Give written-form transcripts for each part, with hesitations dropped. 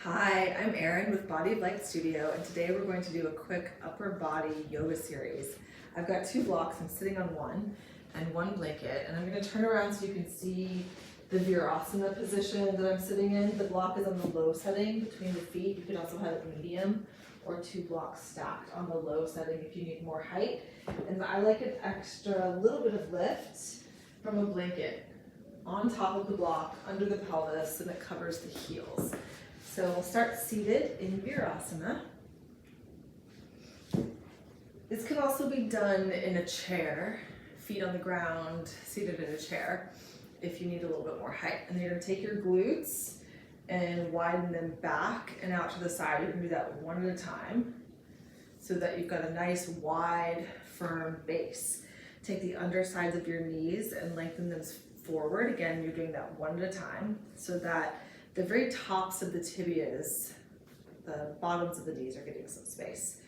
Hi, I'm Erin with Body of Light Studio, and today we're going to do a quick upper body yoga series. I've got two blocks, I'm sitting on one, and one blanket, and I'm going to turn around so you can see the Virasana position that I'm sitting in. The block is on the low setting between the feet. You can also have it medium or two blocks stacked on the low setting if you need more height. And I like an extra little bit of lift from a blanket on top of the block, under the pelvis, and it covers the heels. So we'll start seated in Virasana. This can also be done in a chair, feet on the ground, seated in a chair, if you need a little bit more height. And you're gonna take your glutes and widen them back and out to the side. You can do that one at a time so that you've got a nice, wide, firm base. Take the undersides of your knees and lengthen them forward. Again, you're doing that one at a time so that the very tops of the tibias, the bottoms of the knees are getting some space.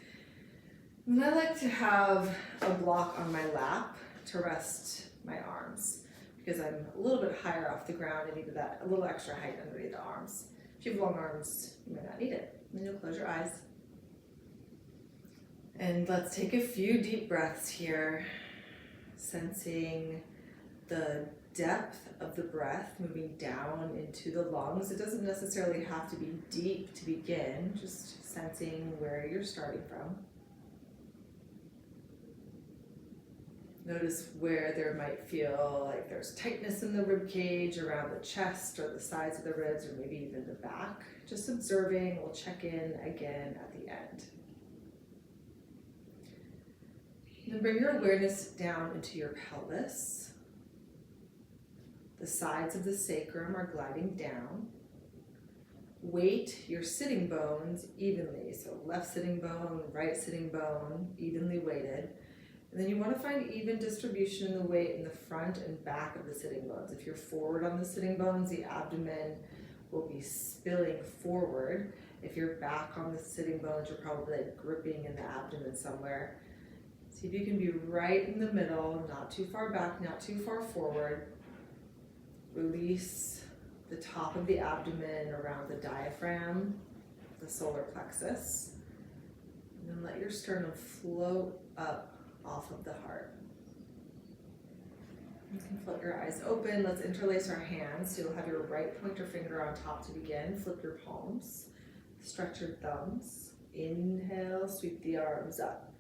And I like to have a block on my lap to rest my arms because I'm a little bit higher off the ground and need that a little extra height underneath the arms. If you have long arms, you may not need it. And you'll close your eyes. And let's take a few deep breaths here, sensing the depth of the breath moving down into the lungs. It doesn't necessarily have to be deep to begin, just sensing where you're starting from. Notice where there might feel like there's tightness in the rib cage, around the chest or the sides of the ribs, or maybe even the back. Just observing. We'll check in again at the end. Then bring your awareness down into your pelvis. The sides of the sacrum are gliding down. Weight your sitting bones evenly. So left sitting bone, right sitting bone, evenly weighted. And then you want to find even distribution in the weight in the front and back of the sitting bones. If you're forward on the sitting bones, the abdomen will be spilling forward. If you're back on the sitting bones, you're probably gripping in the abdomen somewhere. See if you can be right in the middle, not too far back, not too far forward. Release the top of the abdomen around the diaphragm, the solar plexus. And then let your sternum float up off of the heart. You can flip your eyes open. Let's interlace our hands. So you'll have your right pointer finger on top to begin. Flip your palms. Stretch your thumbs. Inhale, sweep the arms up.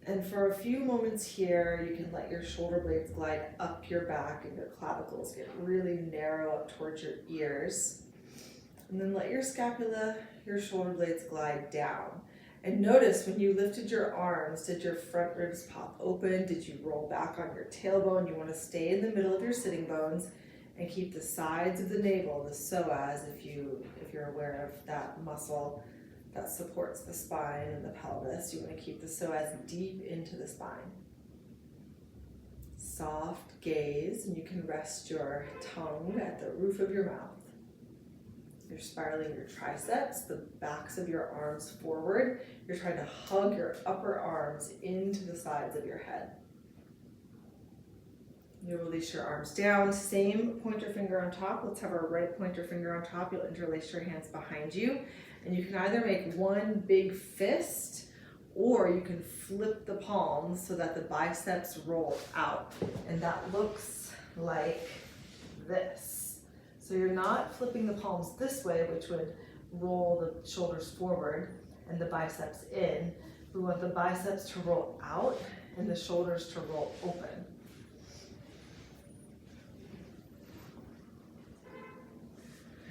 And for a few moments here, you can let your shoulder blades glide up your back and your clavicles get really narrow up towards your ears. And then let your scapula, your shoulder blades glide down. And notice when you lifted your arms, did your front ribs pop open? Did you roll back on your tailbone? You want to stay in the middle of your sitting bones and keep the sides of the navel, the psoas, if you're aware of that muscle that supports the spine and the pelvis. You want to keep the psoas deep into the spine. Soft gaze, and you can rest your tongue at the roof of your mouth. You're spiraling your triceps, the backs of your arms forward. You're trying to hug your upper arms into the sides of your head. You'll release your arms down, same pointer finger on top. Let's have our right pointer finger on top. You'll interlace your hands behind you. And you can either make one big fist or you can flip the palms so that the biceps roll out. And that looks like this. So you're not flipping the palms this way, which would roll the shoulders forward and the biceps in. We want the biceps to roll out and the shoulders to roll open.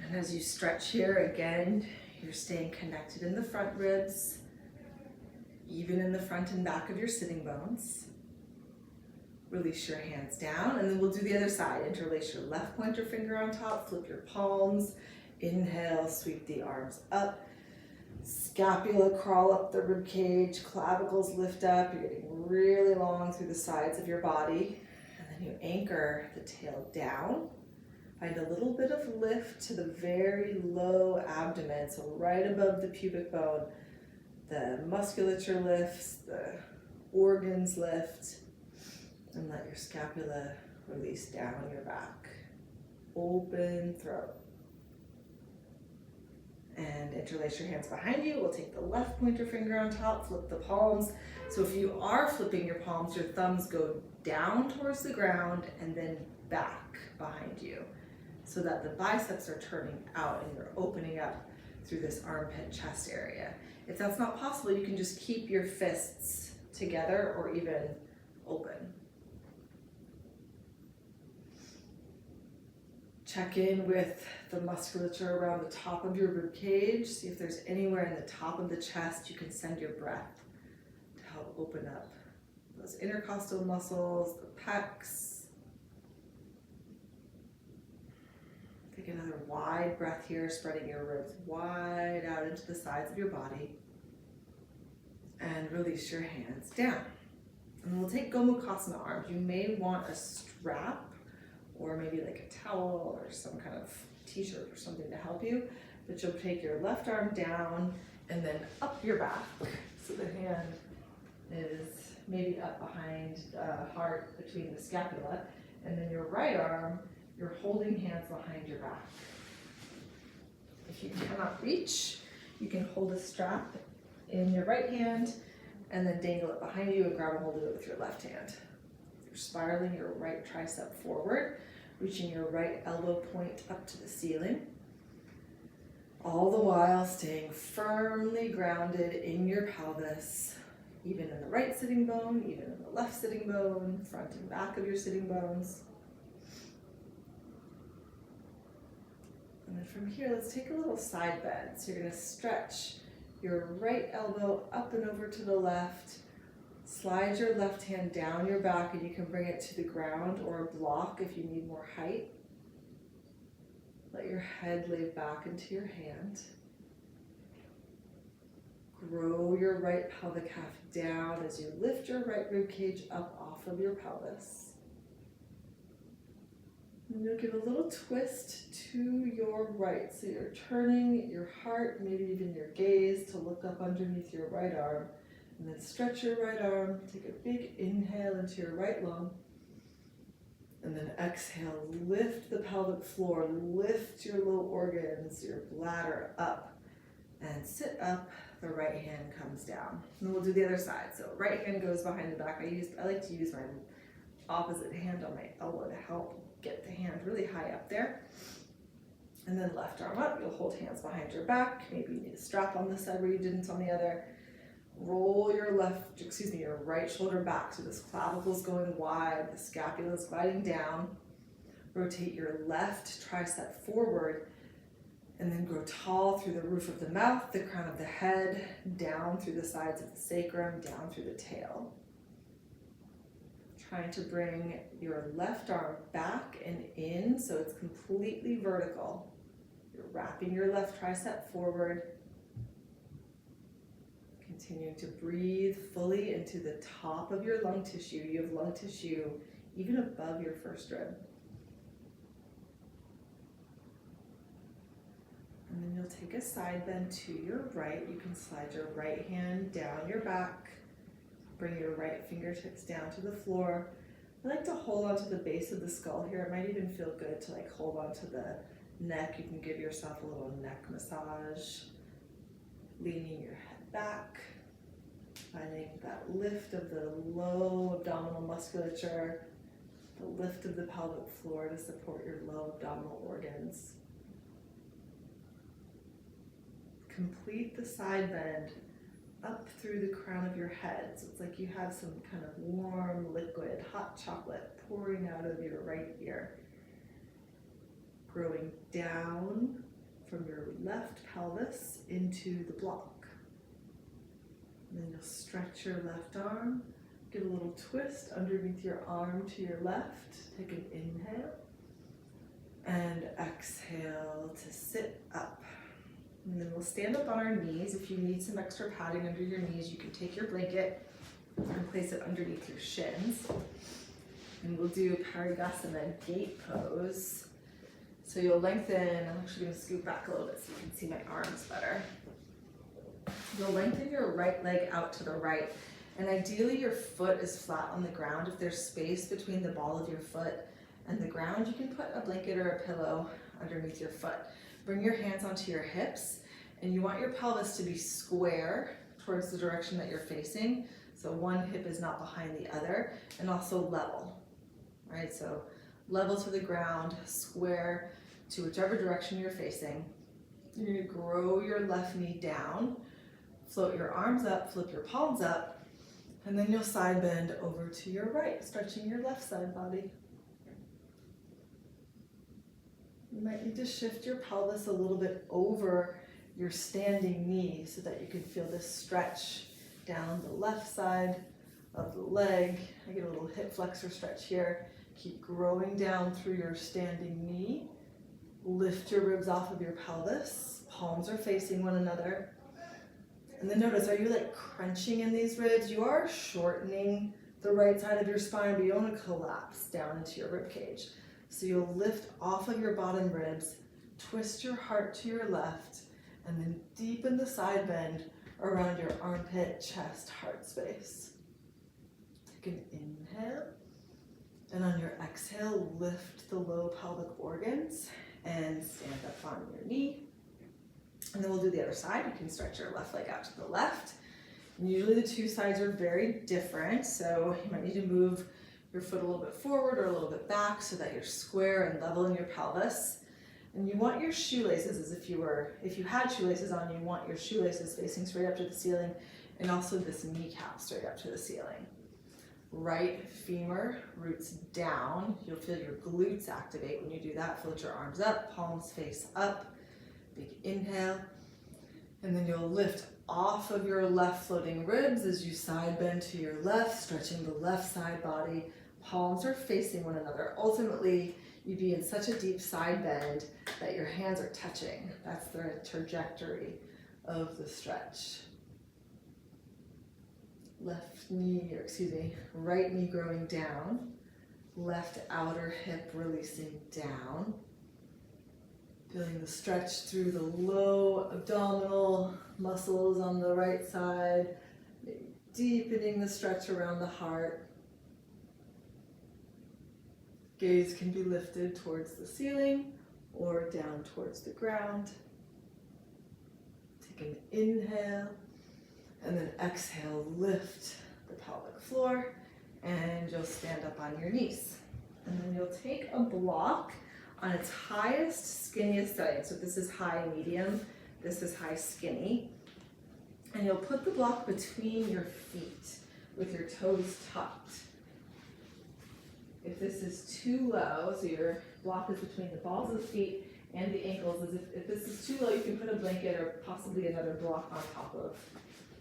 And as you stretch here again, you're staying connected in the front ribs, even in the front and back of your sitting bones. Release your hands down, and then we'll do the other side. Interlace your left pointer finger on top, flip your palms. Inhale, sweep the arms up. Scapula crawl up the rib cage, clavicles lift up. You're getting really long through the sides of your body. And then you anchor the tail down. Find a little bit of lift to the very low abdomen, so right above the pubic bone. The musculature lifts, the organs lift, and let your scapula release down your back. Open throat. interlace your hands behind you. We'll take the left pointer finger on top, flip the palms. So if you are flipping your palms, your thumbs go down towards the ground and then back behind you so that the biceps are turning out and you're opening up through this armpit chest area. If that's not possible, you can just keep your fists together or even open. Check in with the musculature around the top of your rib cage. See if there's anywhere in the top of the chest you can send your breath to help open up those intercostal muscles, the pecs. Take another wide breath here, spreading your ribs wide out into the sides of your body. And release your hands down. And we'll take Gomukhasana arms. You may want a strap or maybe like a towel or some kind of t-shirt or something to help you. But you'll take your left arm down and then up your back. So the hand is maybe up behind the heart between the scapula. And then your right arm, you're holding hands behind your back. If you cannot reach, you can hold a strap in your right hand and then dangle it behind you and grab a hold of it with your left hand. You're spiraling your right tricep forward, reaching your right elbow point up to the ceiling, all the while staying firmly grounded in your pelvis, even in the right sitting bone, even in the left sitting bone, front and back of your sitting bones. And then from here, let's take a little side bend. So you're going to stretch your right elbow up and over to the left. Slide your left hand down your back and you can bring it to the ground or a block if you need more height. Let your head lay back into your hand. Grow your right pelvic half down as you lift your right rib cage up off of your pelvis. And you'll give a little twist to your right. So you're turning your heart, maybe even your gaze, to look up underneath your right arm. And then stretch your right arm. Take a big inhale into your right lung. And then exhale, lift the pelvic floor, lift your low organs, your bladder up. And sit up, the right hand comes down. And then we'll do the other side. So right hand goes behind the back. I like to use my opposite hand on my elbow to help get the hand really high up there. And then left arm up, you'll hold hands behind your back. Maybe you need a strap on this side where you didn't on the other. Roll your your right shoulder back. So this clavicle's going wide, the scapula is gliding down. Rotate your left tricep forward and then grow tall through the roof of the mouth, the crown of the head, down through the sides of the sacrum, down through the tail. Trying to bring your left arm back and in so it's completely vertical. You're wrapping your left tricep forward. Continuing to breathe fully into the top of your lung tissue. You have lung tissue even above your first rib. And then you'll take a side bend to your right. You can slide your right hand down your back. Bring your right fingertips down to the floor. I like to hold onto the base of the skull here. It might even feel good to hold onto the neck. You can give yourself a little neck massage. Leaning your head back. Finding that lift of the low abdominal musculature. The lift of the pelvic floor to support your low abdominal organs. Complete the side bend up through the crown of your head. So it's like you have some kind of warm liquid, hot chocolate pouring out of your right ear. Growing down from your left pelvis into the block. And then you'll stretch your left arm. Give a little twist underneath your arm to your left. Take an inhale. And exhale to sit up. And then we'll stand up on our knees. If you need some extra padding under your knees, you can take your blanket and place it underneath your shins. And we'll do Parigasana gate pose. So you'll lengthen, I'm actually going to scoot back a little bit so you can see my arms better. You'll lengthen your right leg out to the right. And ideally your foot is flat on the ground. If there's space between the ball of your foot and the ground, you can put a blanket or a pillow underneath your foot. Bring your hands onto your hips And you want your pelvis to be square towards the direction that you're facing. So one hip is not behind the other, and also level, right? So level to the ground, square to whichever direction you're facing. You're gonna grow your left knee down, float your arms up, flip your palms up, and then you'll side bend over to your right, stretching your left side body. You might need to shift your pelvis a little bit over your standing knee so that you can feel this stretch down the left side of the leg. I get a little hip flexor stretch here. Keep growing down through your standing knee. Lift your ribs off of your pelvis. Palms are facing one another. And then notice, are you like crunching in these ribs? You are shortening the right side of your spine, but you don't want to collapse down into your rib cage. So you'll lift off of your bottom ribs, twist your heart to your left, and then deepen the side bend around your armpit, chest, heart space. Take an inhale, and on your exhale, lift the low pelvic organs and stand up on your knee. And then we'll do the other side. You can stretch your left leg out to the left. And usually the two sides are very different, so you might need to move your foot a little bit forward or a little bit back so that you're square and level in your pelvis. And you want your shoelaces, as if you had shoelaces on, you want your shoelaces facing straight up to the ceiling, and also this kneecap straight up to the ceiling. Right femur roots down. You'll feel your glutes activate when you do that. Float your arms up, palms face up. Big inhale. And then you'll lift off of your left floating ribs as you side bend to your left, stretching the left side body. Palms are facing one another. Ultimately, you'd be in such a deep side bend that your hands are touching. That's the trajectory of the stretch. Right knee growing down, left outer hip releasing down. Feeling the stretch through the low abdominal muscles on the right side, deepening the stretch around the heart. Gaze can be lifted towards the ceiling or down towards the ground. Take an inhale, and then exhale, lift the pelvic floor, and you'll stand up on your knees. And then you'll take a block on its highest, skinniest setting. So this is high medium, this is high skinny. And you'll put the block between your feet with your toes tucked. If this is too low, so your block is between the balls of the feet and the ankles, if this is too low, you can put a blanket or possibly another block on top of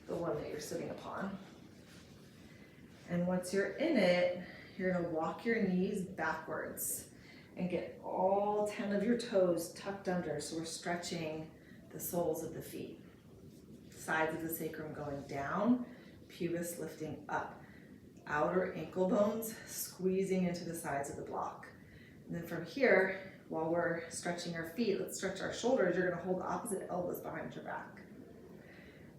the one that you're sitting upon. And once you're in it, you're gonna walk your knees backwards and get all 10 of your toes tucked under, so we're stretching the soles of the feet. Sides of the sacrum going down, pubis lifting up. Outer ankle bones squeezing into the sides of the block. And then from here, while we're stretching our feet, let's stretch our shoulders. You're gonna hold the opposite elbows behind your back.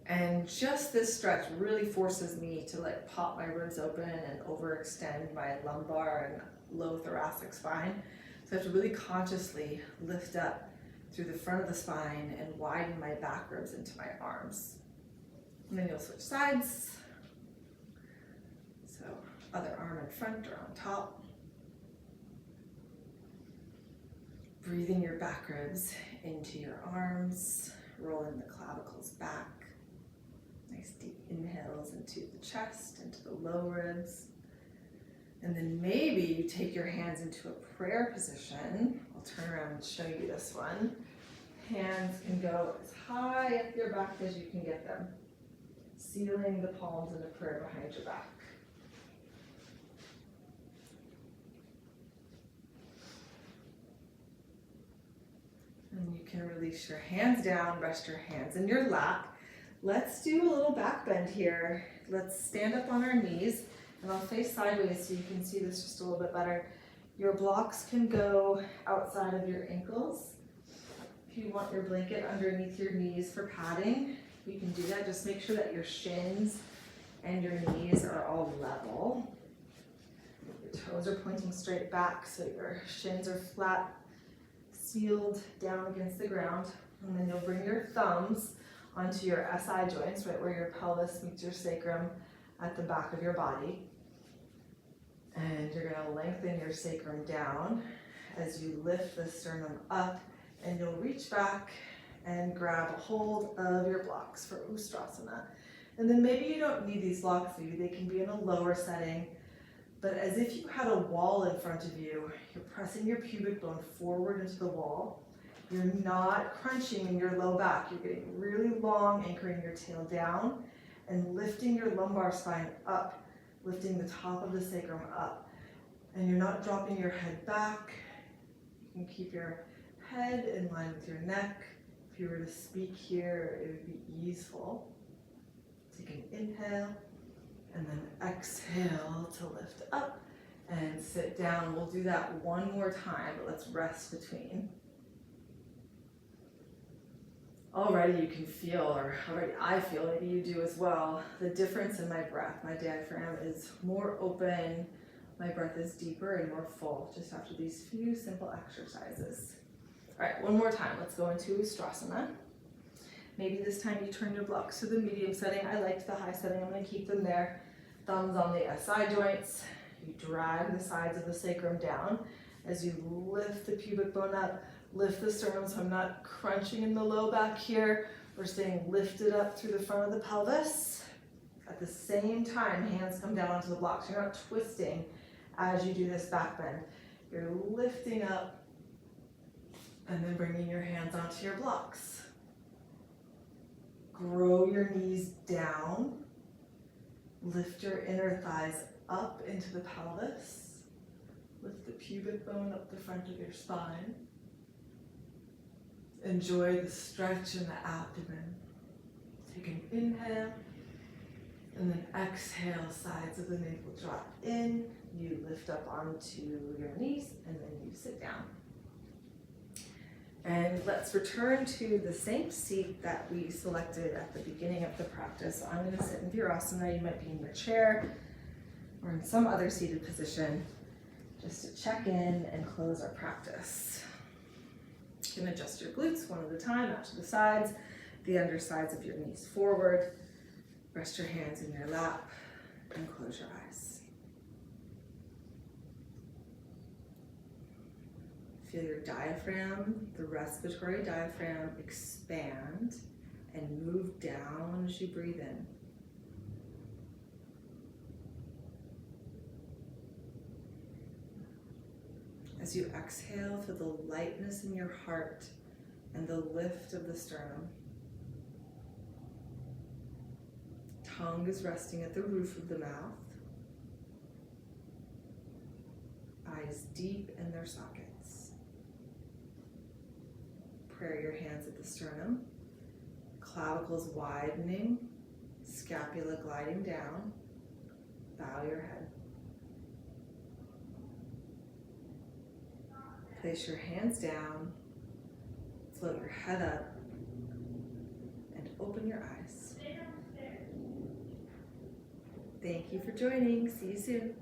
And just this stretch really forces me to like pop my ribs open and overextend my lumbar and low thoracic spine. So I have to really consciously lift up through the front of the spine and widen my back ribs into my arms. And then you'll switch sides. So other arm in front or on top. Breathing your back ribs into your arms, rolling the clavicles back. Nice deep inhales into the chest, into the low ribs. And then maybe you take your hands into a prayer position. I'll turn around and show you this one. Hands can go as high up your back as you can get them, sealing the palms into prayer behind your back. And you can release your hands down, rest your hands in your lap. Let's do a little back bend here. Let's stand up on our knees, and I'll face sideways so you can see this just a little bit better. Your blocks can go outside of your ankles. If you want your blanket underneath your knees for padding, you can do that. Just make sure that your shins and your knees are all level. Your toes are pointing straight back, so your shins are flat, sealed down against the ground. And then you'll bring your thumbs onto your SI joints, right where your pelvis meets your sacrum at the back of your body. And you're going to lengthen your sacrum down as you lift the sternum up, and you'll reach back and grab a hold of your blocks for Ustrasana. And then maybe you don't need these blocks, maybe they can be in a lower setting, but as if you had a wall in front of you, you're pressing your pubic bone forward into the wall. You're not crunching in your low back. You're getting really long, anchoring your tail down and lifting your lumbar spine up, lifting the top of the sacrum up. And you're not dropping your head back. You can keep your head in line with your neck. If you were to speak here, it would be easeful. Take an inhale and then exhale to lift up and sit down. We'll do that one more time, but let's rest between. Already you can feel, or already I feel, maybe you do as well, the difference in my breath. My diaphragm is more open, my breath is deeper and more full just after these few simple exercises. All right, one more time. Let's go into Ustrasana. Maybe this time you turn your blocks to the medium setting. I liked the high setting. I'm going to keep them there. Thumbs on the SI joints. You drag the sides of the sacrum down as you lift the pubic bone up, lift the sternum so I'm not crunching in the low back here. We're staying lifted up through the front of the pelvis. At the same time, hands come down onto the blocks. You're not twisting as you do this back bend. You're lifting up and then bringing your hands onto your blocks. Grow your knees down. Lift your inner thighs up into the pelvis. Lift the pubic bone up the front of your spine. Enjoy the stretch in the abdomen. Take an inhale and then exhale, sides of the navel drop in. You lift up onto your knees and then you sit down. And let's return to the same seat that we selected at the beginning of the practice. So I'm going to sit in Virasana. You might be in your chair or in some other seated position just to check in and close our practice. You can adjust your glutes one at a time out to the sides, the undersides of your knees forward. Rest your hands in your lap and close your eyes. Feel your diaphragm, the respiratory diaphragm, expand and move down as you breathe in. As you exhale, feel the lightness in your heart and the lift of the sternum. Tongue is resting at the roof of the mouth. Eyes deep in their sockets. Pray your hands at the sternum. Clavicles widening, scapula gliding down. Bow your head. Place your hands down, float your head up, and open your eyes. Thank you for joining. See you soon.